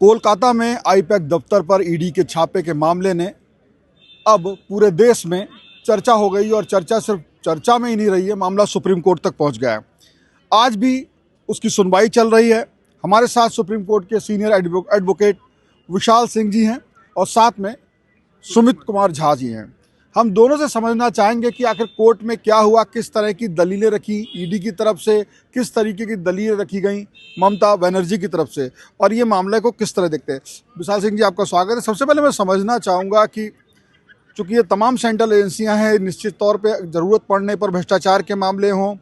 कोलकाता में आईपैक दफ्तर पर ईडी के छापे के मामले ने अब पूरे देश में चर्चा हो गई और चर्चा सिर्फ चर्चा में ही नहीं रही है, मामला सुप्रीम कोर्ट तक पहुंच गया है। आज भी उसकी सुनवाई चल रही है। हमारे साथ सुप्रीम कोर्ट के सीनियर एडवोकेट विशाल सिंह जी हैं और साथ में सुमित कुमार झा जी हैं। हम दोनों से समझना चाहेंगे कि आखिर कोर्ट में क्या हुआ, किस तरह की दलीलें रखी ईडी की तरफ से, किस तरीके की दलीलें रखी गई ममता बनर्जी की तरफ से, और ये मामले को किस तरह देखते हैं। विशाल सिंह जी, आपका स्वागत है। सबसे पहले मैं समझना चाहूँगा कि चूँकि ये तमाम सेंट्रल एजेंसियाँ हैं, निश्चित तौर पर ज़रूरत पड़ने पर भ्रष्टाचार के मामले हों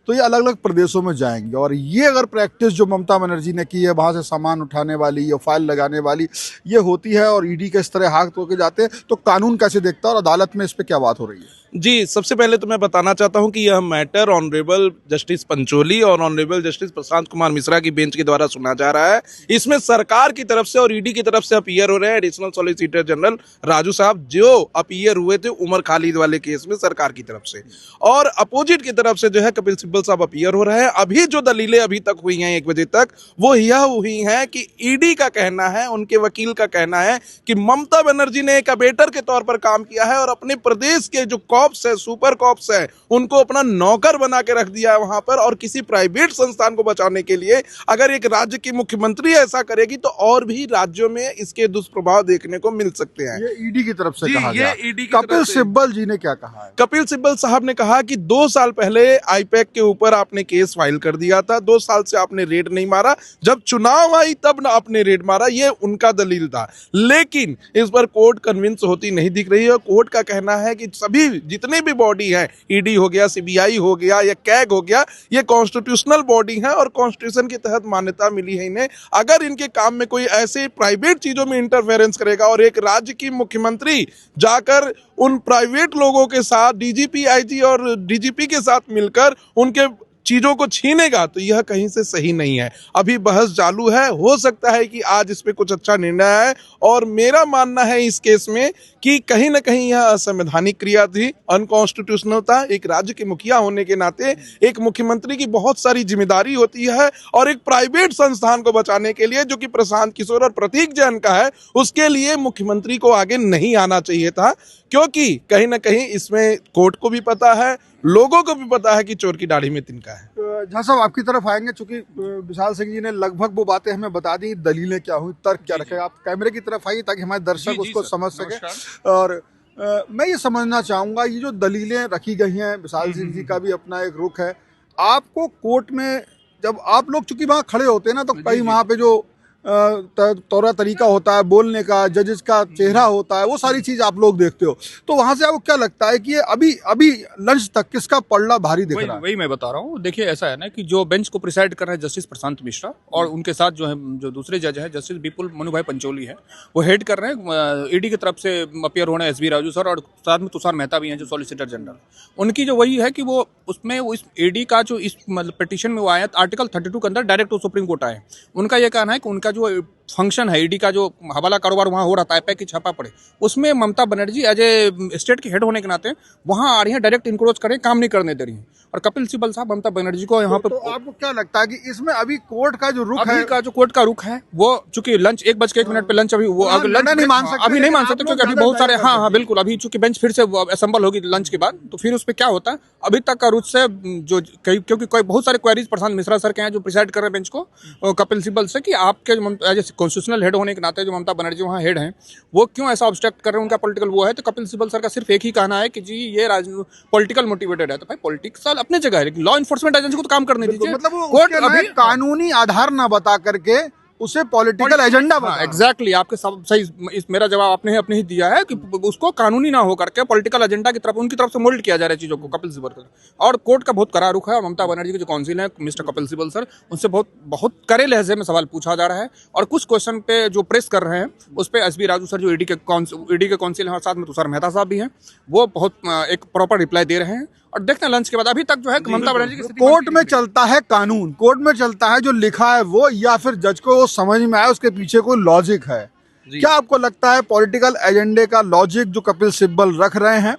तो ये अलग अलग प्रदेशों में जाएंगे, और ये अगर प्रैक्टिस जो ममता बनर्जी ने की है, वहाँ से सामान उठाने वाली या फाइल लगाने वाली ये होती है और ईडी के इस तरह हाथ धो के जाते हैं, तो कानून कैसे देखता है और अदालत में इस पर क्या बात हो रही है? जी, सबसे पहले तो मैं बताना चाहता हूं कि यह मैटर ऑनरेबल जस्टिस पंचोली और ऑनरेबल जस्टिस प्रशांत कुमार मिश्रा की बेंच के द्वारा सुना जा रहा है। इसमें सरकार की तरफ से और ईडी की तरफ से अपीयर हो रहे हैं एडिशनल सॉलिसिटर जनरल राजू साहब, जो अपीयर हुए थे उमर खालिद वाले केस में सरकार की तरफ से, और अपोजिट की तरफ से जो है कपिल सिब्बल साहब अपीयर हो रहे हैं। अभी जो दलीलें अभी तक हुई हैं 1 बजे तक, वो यह हुई हैं कि ईडी का कहना है, उनके वकील का कहना है कि ममता बनर्जी ने एक अबेटर के तौर पर काम किया है और अपने प्रदेश के जो कॉप्स है, सुपर कॉप्स है, उनको अपना नौकर बना के रख दिया है वहां पर। और किसी प्राइवेट संस्थान को बचाने के लिए अगर एक राज्य की मुख्यमंत्री ऐसा करेगी तो और भी राज्यों में इसके दुष्प्रभाव देखने को मिल सकते हैं। ये ईडी की तरफ से कहा गया। ईडी कपिल सिब्बल जी ने क्या कहा है? कपिल सिब्बल साहब ने कहा कि 2 साल पहले आईपैक के ऊपर आपने केस फाइल कर दिया था, 2 साल से आपने रेड नहीं मारा, जब चुनाव आई तब ना आपने रेड मारा, ये उनका दलील था। लेकिन इस पर कोर्ट कन्विंस होती नहीं दिख रही है। कोर्ट का कहना है कि सभी जितने भी बॉडी है, ईडी हो गया, सीबीआई हो गया या कैग हो गया, ये कॉन्स्टिट्यूशनल बॉडी है और कॉन्स्टिट्यूशन के तहत मान्यता मिली है इन्हें। अगर इनके काम में कोई ऐसे प्राइवेट चीजों में इंटरफेरेंस करेगा और एक राज्य की मुख्यमंत्री जाकर उन प्राइवेट लोगों के साथ, डीजीपी, आईजी और डीजीपी के साथ मिलकर उनके चीजों को छीनेगा, तो यह कहीं से सही नहीं है। अभी बहस चालू है, हो सकता है कि आज इस पे कुछ अच्छा निर्णय आए, और मेरा मानना है इस केस में कि कहीं ना कहीं यह असंवैधानिक क्रिया थी, अनकॉन्स्टिट्यूशनल था। एक राज्य के मुखिया होने के नाते एक मुख्यमंत्री की बहुत सारी जिम्मेदारी होती है, और एक प्राइवेट संस्थान को बचाने के लिए जो कि प्रशांत किशोर और प्रतीक जैन का है, उसके लिए मुख्यमंत्री को आगे नहीं आना चाहिए था, क्योंकि कहीं ना कहीं इसमें कोर्ट को भी पता है, लोगों को भी पता है कि चोर की दाढ़ी में तिनका है। झा साहब, आपकी तरफ आएंगे, चूंकि विशाल सिंह जी ने लगभग वो बातें हमें बता दी, दलीलें क्या हुई, तर्क क्या रखे। आप कैमरे की तरफ आइए ताकि हमारे दर्शक उसको समझ सके। और मैं ये समझना चाहूंगा, ये जो दलीलें रखी गई हैं, विशाल सिंह जी का भी अपना एक रुख है। आपको कोर्ट में जब आप लोग चूंकि वहाँ खड़े होते हैं ना, तो कई वहाँ पे जो तौर तरीका होता है बोलने का, जजेस का चेहरा होता है, वो सारी चीज आप लोग देखते हो, तो वहां से आपको क्या लगता है कि ये अभी लंच तक किसका पलड़ा भारी दिख रहा है? वही मैं बता रहा हूँ। देखिए, ऐसा है ना कि जो बेंच को प्रिसाइड कर रहे हैं जस्टिस प्रशांत मिश्रा, और उनके साथ जो है जो दूसरे जज है जस्टिस विपुल मनुभाई पंचोली है, वो हेड कर रहे हैं। ईडी की तरफ से अपीयर होने एसबी राजू सर, और साथ में तुषार मेहता भी हैं जो सॉलिसिटर जनरल। उनकी जो वही है कि वो उसमें इस ईडी का जो इस मतलब पिटीशन में वो आया आर्टिकल 32 के अंदर डायरेक्ट वो सुप्रीम कोर्ट आए। उनका ये कहना है कि उनका जो फंक्शन है, ईडी का जो हवाला कारोबार वहाँ हो रहा था, आईपैक की छापा पड़े, उसमें Mamata Banerjee as a state के हेड होने के नाते वहाँ आ रही है, डायरेक्ट इंक्रोच करें, काम नहीं करने दे रही हैं। और कपिल सिब्बल साहब ममता बनर्जी को यहाँ पे, तो आपको क्या लगता है कि इसमें अभी कोर्ट का जो रुख है, का जो कोर्ट का रुख है, वो चूंकि लंच 1:01 पे लंच, अभी वो लंच नहीं मान सकते, अभी नहीं मान सकते, क्योंकि अभी बहुत सारे, हाँ बिल्कुल, अभी चूंकि बेंच फिर से असेंबल होगी लंच के बाद, तो फिर उस पर क्या होता है। अभी तक का रुख से जो क्योंकि कोई बहुत सारे क्वेरीज प्रशांत मिश्रा सर के हैं जो प्रिसाइड कर रहे हैं बेंच को कपिल सिब्बल से, कि आपके एज कॉन्स्टिट्यूशनल हेड होने के नाते जो ममता बनर्जी वहाँ हेड हैं, वो क्यों ऐसा ऑब्स्ट्रक्ट कर रहे हैं, उनका पॉलिटिकल वो है। तो कपिल सिब्बल सर का सिर्फ एक ही कहना है कि जी ये पॉलिटिकल मोटिवेटेड है। तो भाई पॉलिटिक्स अपने जगह है, लेकिन लॉ इन्फोर्समेंट एजेंसी को तो काम करने दीजिए। मतलब कोर्ट अभी कानूनी आधार ना बता करके उसे पॉलिटिकल एजेंडा बना। एग्जैक्टली, आपके सब सही, मेरा जवाब आपने अपने ही दिया है कि उसको कानूनी ना हो करके पॉलिटिकल एजेंडा की तरफ, उनकी तरफ से मोल्ड किया जा रहा है चीजों को कपिल सिब्बल का। और कोर्ट का बहुत कड़ा रुख है। ममता बनर्जी के जो काउंसिल है मिस्टर कपिल सिब्बल सर, उनसे बहुत कड़े लहजे में सवाल पूछा जा रहा है, और कुछ क्वेश्चन पे जो प्रेस कर रहे हैं उस पर एसबी राजू सर जो ईडी के काउंसिल हैं, और साथ में तुषार मेहता साहब भी हैं, वो बहुत एक प्रॉपर रिप्लाई दे रहे हैं। और देखते हैं लंच के बाद। अभी तक जो है ममता बनर्जी की स्थिति, कोर्ट में चलता है कानून, कोर्ट में चलता है जो लिखा है वो, या फिर जज को वो समझ में आया उसके पीछे कोई लॉजिक है। क्या आपको लगता है पॉलिटिकल एजेंडे का लॉजिक जो कपिल सिब्बल रख रहे हैं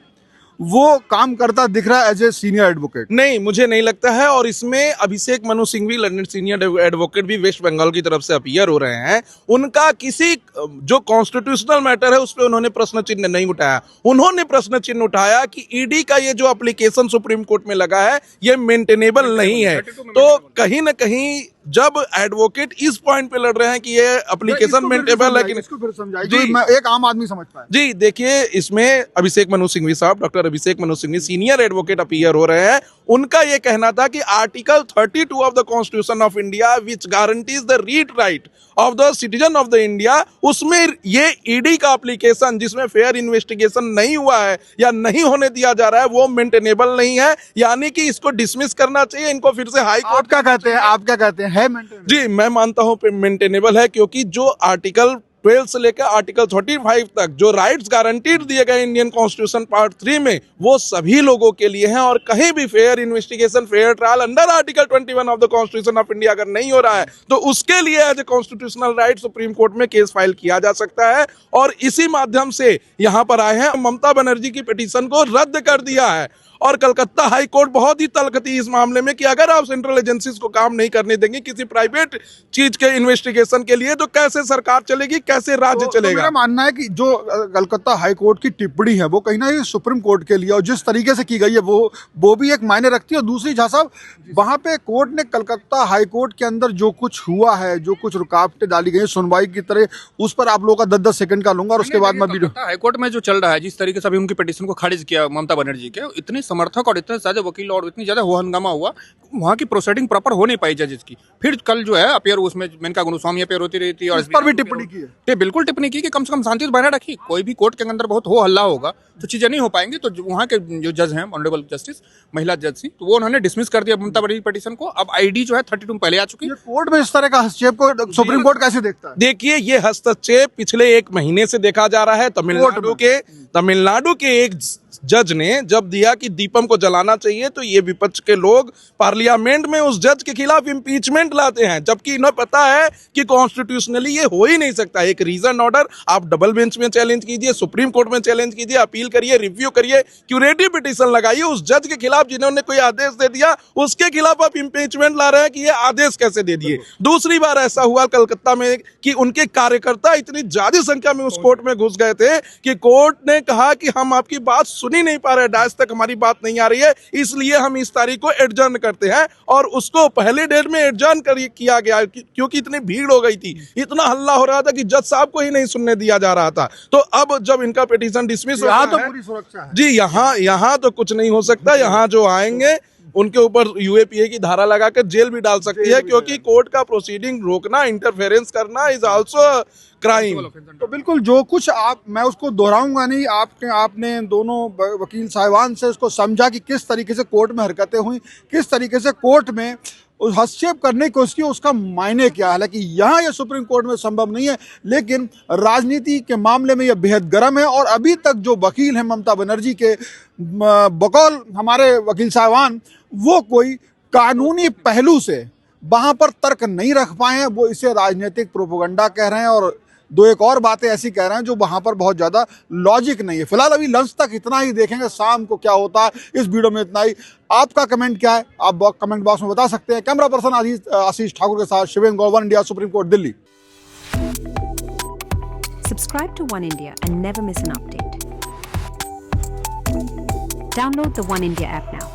वो काम करता दिख रहा है एज ए सीनियर एडवोकेट। नहीं, मुझे नहीं लगता है। और इसमें अभिषेक मनु सिंह भी, लंदन सीनियर एडवोकेट भी वेस्ट बंगाल की तरफ से अपीयर हो रहे हैं। उनका किसी जो कॉन्स्टिट्यूशनल मैटर है उस पर उन्होंने प्रश्न चिन्ह नहीं उठाया। उन्होंने प्रश्न चिन्ह उठाया कि ईडी का ये जो एप्लीकेशन सुप्रीम कोर्ट में लगा है ये मेंटेनेबल नहीं है। तो कहीं ना कहीं जब एडवोकेट इस पॉइंट पे लड़ रहे हैं कि ये एप्लीकेशन मेंटेनेबल है कि इसको फिर समझाइए जी। जो मैं एक आम आदमी समझ पाए। जी देखिए, इसमें अभिषेक मनु सिंघवी साहब, doctor Abhishek Manu Singhvi senior advocate appear हो रहे हैं। उनका ये कहना था कि article 32 of the constitution of India which guarantees the read right of the citizen of the India, उसमें ये ईडी का एप्लीकेशन जिसमें फेयर इन्वेस्टिगेशन नहीं हुआ है या नहीं होने दिया जा रहा है वो मेंटेनेबल नहीं है, यानी कि इसको डिसमिस करना चाहिए। इनको फिर से हाई कोर्ट आप क्या कहते हैं, आप क्या कहते हैं, है मेंटेनेबल? जी मैं मानता हूं मेंटेनेबल है, क्योंकि जो आर्टिकल 12 से लेकर आर्टिकल 35 तक जो राइट्स गारंटीड दिए गए इंडियन कॉन्स्टिट्यूशन पार्ट 3 में वो सभी लोगों के लिए हैं। और कहीं भी fair investigation, fair trial under article 21 of the constitution of India अगर नहीं हो रहा है तो उसके लिए as a constitutional right supreme court में केस फाइल किया जा सकता है। और इसी माध्यम से यहां पर आए हैं, ममता बनर्जी की पिटीशन को रद्द कर दिया है। और कलकत्ता हाई कोर्ट बहुत ही तल्ख थी इस मामले में कि अगर आप सेंट्रल एजेंसीज को काम नहीं करने देंगे किसी प्राइवेट चीज के इन्वेस्टिगेशन के लिए, तो कैसे सरकार चलेगी, कैसे राज्य तो चलेगा। मेरा मानना है कि जो कलकत्ता हाई कोर्ट की टिप्पणी है वो कहीं ना कहीं सुप्रीम कोर्ट के लिए और जिस तरीके से की गई है वो भी एक मायने रखती है। और दूसरी झा साहब, वहां पे कोर्ट ने कलकत्ता हाई कोर्ट के अंदर जो कुछ हुआ है, जो कुछ रुकावटें डाली गई सुनवाई की तरह, उस पर आप लोगों का 10-10 सेकंड का लूंगा और उसके बाद मैं वीडियो। हाईकोर्ट में जो चल रहा है, जिस तरीके से अभी उनकी पिटीशन को खारिज किया ममता बनर्जी के, इतनी समर्थक और इतने ज्यादा वकील और इतनी ज्यादा हो हंगामा हुआ, वहाँ की प्रोसीडिंग प्रॉपर हो नहीं पाई जजेस की। फिर कल जो है अपियर, उसमें मेनका गुरुस्वामी अपियर होती रही थी और इस पर भी टिप्पणी की है। बिल्कुल टिप्पणी की कि कम से कम शांति तो बनाए रखी। कोई भी कोर्ट के अंदर बहुत हो हल्ला होगा तो चीजें नहीं हो पाएंगी। तो वहाँ के जो जज हैं, ऑनरेबल जस्टिस महिला जज थी, तो वो उन्होंने डिसमिस कर दिया ममता बनर्जी पिटीशन को। अब आईडी जो है 32 में पहले आ चुकी है। कोर्ट में इस तरह का हस्तक्षेप को सुप्रीम कोर्ट कैसे देखता है? देखिए, ये हस्तक्षेप पिछले एक महीने से देखा जा रहा है। तमिलनाडु के एक जज ने जब दिया कि दीपम को जलाना चाहिए, तो ये विपक्ष के लोग पार्लियामेंट में उस जज के खिलाफ इंपीचमेंट लाते हैं, जबकि इन्हें पता है कि कॉन्स्टिट्यूशनली ये हो ही नहीं सकता। एक रीजन ऑर्डर आप डबल बेंच में चैलेंज कीजिए, सुप्रीम कोर्ट में चैलेंज कीजिए, अपील करिए, रिव्यू करिए, क्यूरेटिव पिटीशन लगाइए। उस जज के खिलाफ जिन्होंने कोई आदेश दे दिया उसके खिलाफ आप इंपीचमेंट ला रहे हैं कि ये आदेश कैसे दे दिए। दूसरी बार ऐसा हुआ कलकत्ता में कि उनके कार्यकर्ता इतनी ज्यादा संख्या में उस कोर्ट में घुस गए थे कि कोर्ट ने कहा कि हम आपकी बात सुन ही नहीं पा रहे, डायस तक हमारी बात नहीं आ रही है, इसलिए हम इस तारीख को एडजर्न करते हैं। और उसको पहले डेट में एडजर्न किया गया क्योंकि इतनी भीड़ हो गई थी, इतना हल्ला हो रहा था कि जज साहब को ही नहीं सुनने दिया जा रहा था। तो अब जब इनका पिटीशन डिसमिस हो यहाँ तो पूरी सुरक्षा है जी, यहाँ तो कुछ नहीं हो सकता। यहाँ जो आएंगे उनके ऊपर यूएपीए की धारा लगाकर जेल भी डाल सकती है, क्योंकि कोर्ट का प्रोसीडिंग रोकना, इंटरफेरेंस करना इज आल्सो क्राइम। तो बिल्कुल जो कुछ मैं उसको दोहराऊंगा नहीं। आपने दोनों वकील साहिबान से उसको समझा कि किस तरीके से कोर्ट में हरकतें हुई, किस तरीके से कोर्ट में हस्तक्षेप करने की कोशिश की, उसका मायने क्या है। हालांकि यहाँ यह सुप्रीम कोर्ट में संभव नहीं है, लेकिन राजनीति के मामले में यह बेहद गर्म है। और अभी तक जो वकील हैं ममता बनर्जी के, बकौल हमारे वकील साहिबान, वो कोई कानूनी पहलू से वहाँ पर तर्क नहीं रख पाए हैं। वो इसे राजनीतिक प्रोपेगेंडा कह रहे हैं और दो एक और बातें ऐसी कह रहे हैं जो वहां पर बहुत ज्यादा लॉजिक नहीं है। फिलहाल अभी लंच तक इतना ही, देखेंगे शाम को क्या होता है। इस वीडियो में इतना ही। आपका कमेंट क्या है आप कमेंट बॉक्स में बता सकते हैं। कैमरा पर्सन आशीष ठाकुर के साथ Shivendra Gaur, One India, Supreme Court, Delhi. Subscribe to One India and never miss an update. Download the One India app now.